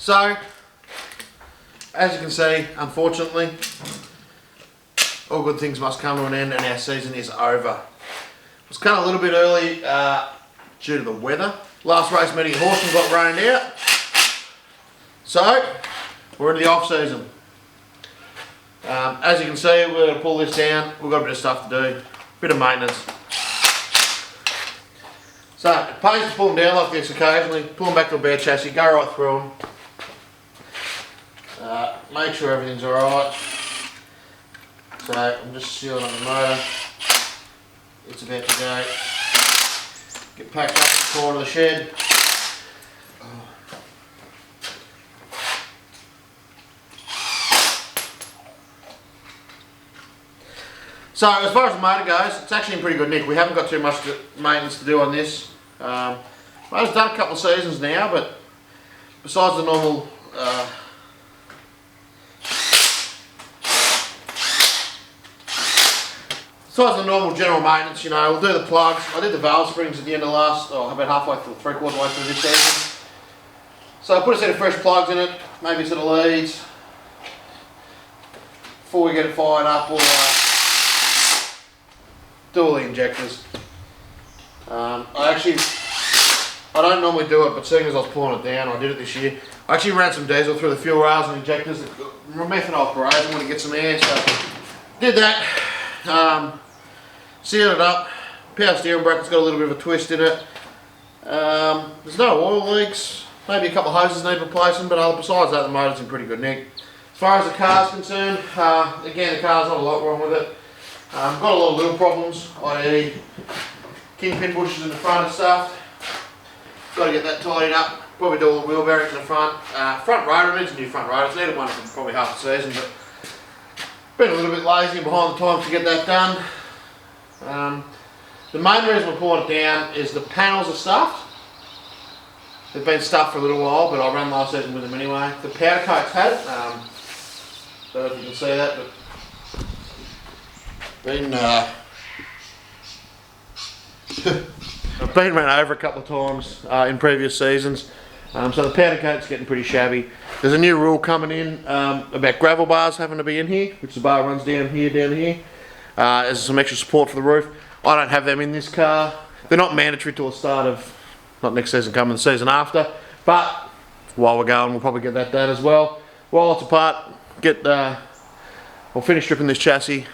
So, as you can see, unfortunately, all good things must come to an end and our season is over. It was kind of a little bit early due to the weather. Last race meeting at Horsham got rained out. So, we're in the off season. As you can see, we're going to pull this down. We've got a bit of stuff to do, a bit of maintenance. So, it pays to pull them down like this occasionally, pull them back to a bare chassis, go right through them. Make sure everything's alright. So, I'm just sealing on the motor. It's about to go. Get packed up in the corner of the shed. So as far as the motor goes, it's actually in pretty good nick. We haven't got too much maintenance to do on this. I've done a couple of seasons now, but besides the normal general maintenance, you know, we'll do the plugs. I did the valve springs at the end of about halfway through, 3/4 way through this season. So I put a set of fresh plugs in it, maybe a set of leads before we get it fired up. Or do all the injectors. I don't normally do it, but seeing as I was pulling it down, I did it this year. I actually ran some diesel through the fuel rails and injectors. Methanol corrosion when it gets some air, so did that. Sealed it up. Power steering bracket's got a little bit of a twist in it. There's no oil leaks. Maybe a couple of hoses need replacing, but besides that, the motor's in pretty good nick. As far as the car's concerned, again, the car's not a lot wrong with it. Got a lot of little problems, i.e. kingpin bushes in the front and stuff. Got to get that tidied up. Probably do all the wheel bearings in the front. Front rotor needs a new front rotor. It's needed one for probably half the season, but been a little bit lazy and behind the times to get that done. The main reason we're pulling it down is the panels are stuffed. They've been stuffed for a little while, but I ran last season with them anyway. The powder coat's had it. Don't know if you can see that, but I've been run over a couple of times in previous seasons, so the powder coat's getting pretty shabby. There's a new rule coming in about gravel bars having to be in here, which the bar runs down here. There's some extra support for the roof. I don't have them in this car. They're not mandatory till the start of, not next season coming, the season after, but while we're going we'll probably get that done as well. While it's apart, I'll finish stripping this chassis.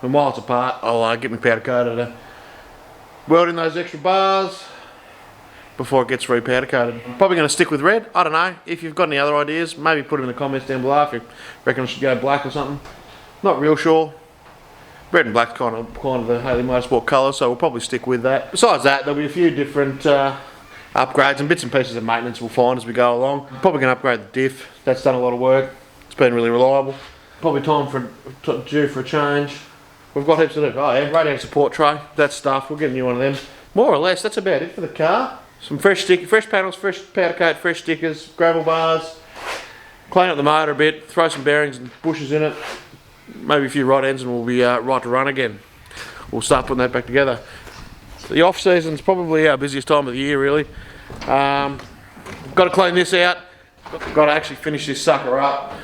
And while it's apart, I'll get my powder coated to weld in those extra bars before it gets re-powder coated. Probably going to stick with red. I don't know. If you've got any other ideas, maybe put them in the comments down below if you reckon I should go black or something. Not real sure. Red and black's kind of the Hateley Motorsport colour, so we'll probably stick with that. Besides that, there'll be a few different upgrades and bits and pieces of maintenance we'll find as we go along. Probably going to upgrade the diff. That's done a lot of work. It's been really reliable. Probably due for a change. We've got heaps to do. Oh yeah, radio support tray, that stuff. We'll get a new one of them. More or less, that's about it for the car. Some fresh panels, fresh powder coat, fresh stickers, gravel bars. Clean up the motor a bit, throw some bearings and bushes in it. Maybe a few rod ends and we'll be right to run again. We'll start putting that back together. The off season's probably our busiest time of the year really. Got to clean this out. Got to actually finish this sucker up.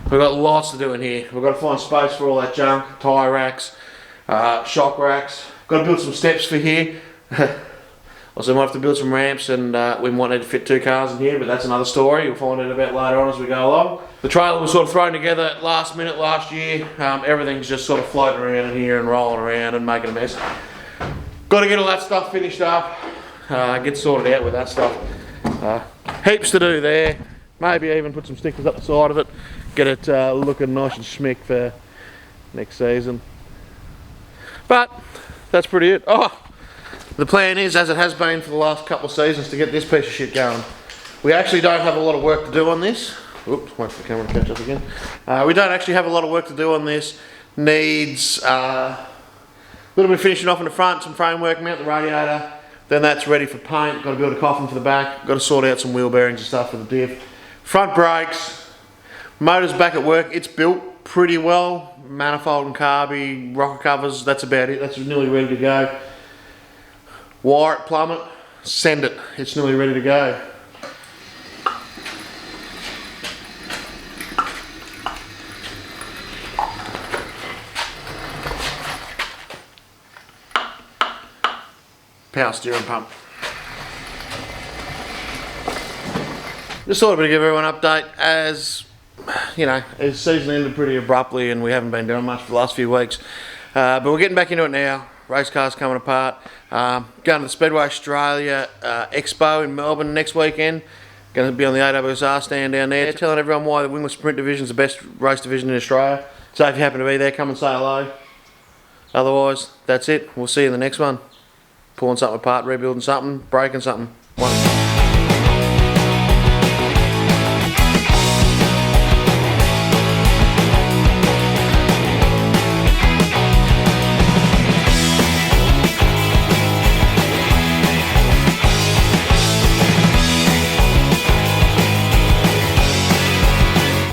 We've got lots to do in here. We've got to find space for all that junk, tyre racks, shock racks. Got to build some steps for here. Also might have to build some ramps and we might need to fit 2 cars in here, but that's another story. You'll find out about later on as we go along. The trailer was sort of thrown together last minute last year. Everything's just sort of floating around in here and rolling around and making a mess. Got to get all that stuff finished up, get sorted out with that stuff. Heaps to do there. Maybe even put some stickers up the side of it. Get it looking nice and schmick for next season. But that's pretty it. Oh, the plan is, as it has been for the last couple of seasons, to get this piece of shit going. We actually don't have a lot of work to do on this. Oops, wait for the camera to catch up again. We don't actually have a lot of work to do on this. Needs a little bit of finishing off in the front, some framework, mount the radiator. Then that's ready for paint. Got to build a coffin for the back. Got to sort out some wheel bearings and stuff for the diff. Front brakes. Motor's back at work. It's built pretty well. Manifold and carby, rocker covers, that's about it. That's nearly ready to go. Wire it, plumb it, send it. It's nearly ready to go. power steering pump. Just thought I'd give everyone an update as, you know, the season ended pretty abruptly and we haven't been doing much for the last few weeks. But we're getting back into it now. Race cars coming apart. Going to the Speedway Australia Expo in Melbourne next weekend. Going to be on the AWSR stand down there, telling everyone why the wingless sprint division is the best race division in Australia. So if you happen to be there, come and say hello. Otherwise, that's it. We'll see you in the next one. Pulling something apart, rebuilding something, breaking something.